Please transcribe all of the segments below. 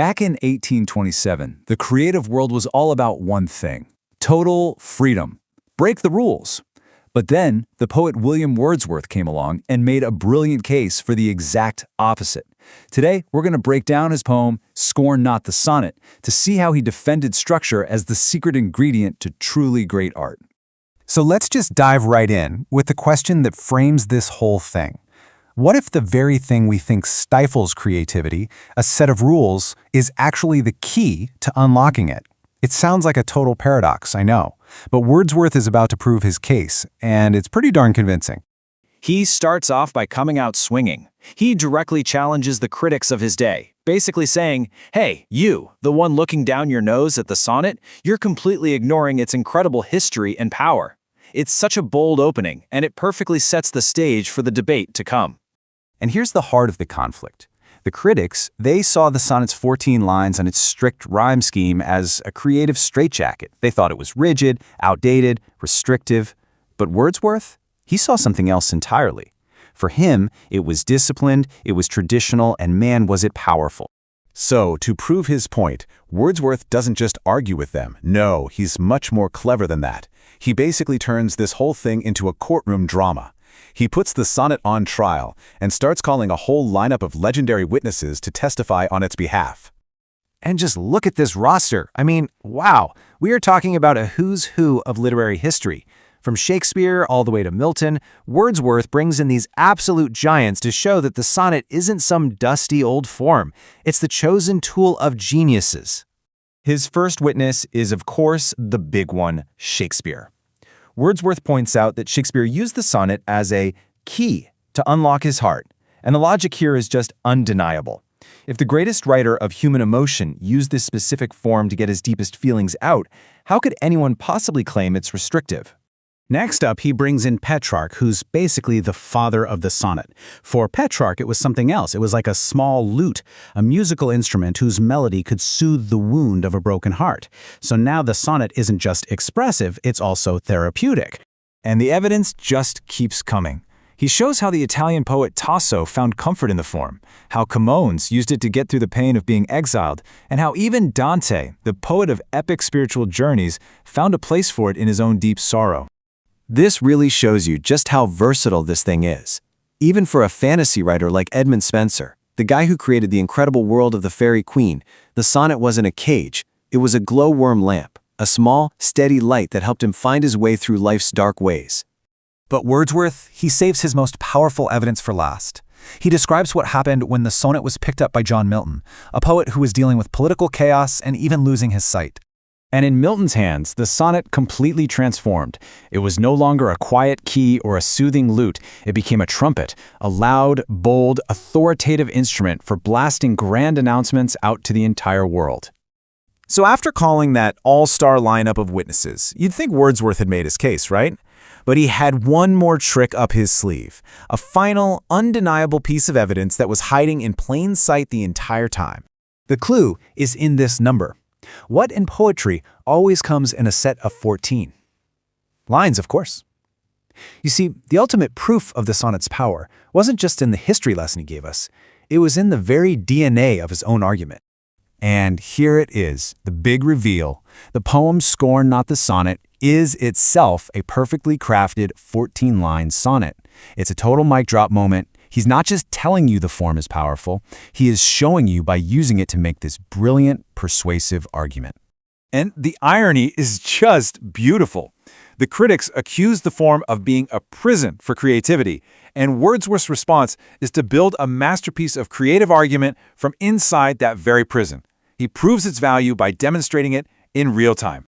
Back in 1827, the creative world was all about one thing: total freedom. Break the rules. But then, the poet William Wordsworth came along and made a brilliant case for the exact opposite. Today, we're going to break down his poem, Scorn Not the Sonnet, to see how he defended structure as the secret ingredient to truly great art. So let's just dive right in with the question that frames this whole thing. What if the very thing we think stifles creativity, a set of rules, is actually the key to unlocking it? It sounds like a total paradox, I know, but Wordsworth is about to prove his case, and it's pretty darn convincing. He starts off by coming out swinging. He directly challenges the critics of his day, basically saying, hey, you, the one looking down your nose at the sonnet, you're completely ignoring its incredible history and power. It's such a bold opening, and it perfectly sets the stage for the debate to come. And here's the heart of the conflict. The critics, they saw the sonnet's 14 lines and its strict rhyme scheme as a creative straitjacket. They thought it was rigid, outdated, restrictive. But Wordsworth, he saw something else entirely. For him, it was disciplined, it was traditional, and man, was it powerful. So, to prove his point, Wordsworth doesn't just argue with them. No, he's much more clever than that. He basically turns this whole thing into a courtroom drama. He puts the sonnet on trial and starts calling a whole lineup of legendary witnesses to testify on its behalf. And just look at this roster. I mean, wow, we are talking about a who's who of literary history. From Shakespeare all the way to Milton, Wordsworth brings in these absolute giants to show that the sonnet isn't some dusty old form. It's the chosen tool of geniuses. His first witness is, of course, the big one, Shakespeare. Wordsworth points out that Shakespeare used the sonnet as a key to unlock his heart, and the logic here is just undeniable. If the greatest writer of human emotion used this specific form to get his deepest feelings out, how could anyone possibly claim it's restrictive? Next up, he brings in Petrarch, who's basically the father of the sonnet. For Petrarch, it was something else. It was like a small lute, a musical instrument whose melody could soothe the wound of a broken heart. So now the sonnet isn't just expressive, it's also therapeutic. And the evidence just keeps coming. He shows how the Italian poet Tasso found comfort in the form, how Camoens used it to get through the pain of being exiled, and how even Dante, the poet of epic spiritual journeys, found a place for it in his own deep sorrow. This really shows you just how versatile this thing is. Even for a fantasy writer like Edmund Spenser, the guy who created the incredible world of the Fairy Queen, the sonnet wasn't a cage, it was a glowworm lamp, a small, steady light that helped him find his way through life's dark ways. But Wordsworth, he saves his most powerful evidence for last. He describes what happened when the sonnet was picked up by John Milton, a poet who was dealing with political chaos and even losing his sight. And in Milton's hands, the sonnet completely transformed. It was no longer a quiet key or a soothing lute. It became a trumpet, a loud, bold, authoritative instrument for blasting grand announcements out to the entire world. So after calling that all-star lineup of witnesses, you'd think Wordsworth had made his case, right? But he had one more trick up his sleeve, a final, undeniable piece of evidence that was hiding in plain sight the entire time. The clue is in this number. What in poetry always comes in a set of 14? Lines, of course. You see, the ultimate proof of the sonnet's power wasn't just in the history lesson he gave us, it was in the very DNA of his own argument. And here it is, the big reveal. The poem Scorn Not the Sonnet is itself a perfectly crafted 14-line sonnet. It's a total mic drop moment. He's not just telling you the form is powerful, he is showing you by using it to make this brilliant, persuasive argument. And the irony is just beautiful. The critics accuse the form of being a prison for creativity, and Wordsworth's response is to build a masterpiece of creative argument from inside that very prison. He proves its value by demonstrating it in real time.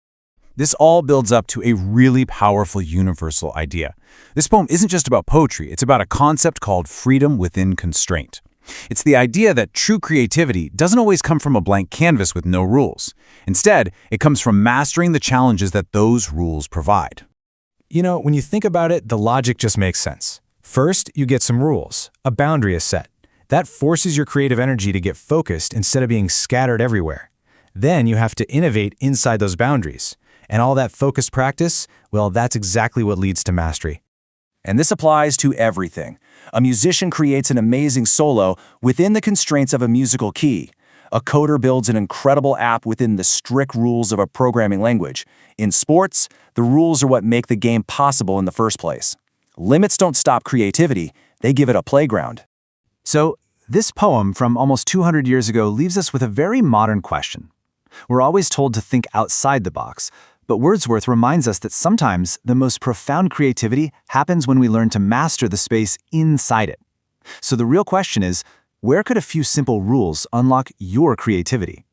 This all builds up to a really powerful universal idea. This poem isn't just about poetry, it's about a concept called freedom within constraint. It's the idea that true creativity doesn't always come from a blank canvas with no rules. Instead, it comes from mastering the challenges that those rules provide. You know, when you think about it, the logic just makes sense. First, you get some rules. A boundary is set. That forces your creative energy to get focused instead of being scattered everywhere. Then you have to innovate inside those boundaries. And all that focused practice, well, that's exactly what leads to mastery. And this applies to everything. A musician creates an amazing solo within the constraints of a musical key. A coder builds an incredible app within the strict rules of a programming language. In sports, the rules are what make the game possible in the first place. Limits don't stop creativity, they give it a playground. So, this poem from almost 200 years ago leaves us with a very modern question. We're always told to think outside the box, but Wordsworth reminds us that sometimes the most profound creativity happens when we learn to master the space inside it. So the real question is, where could a few simple rules unlock your creativity?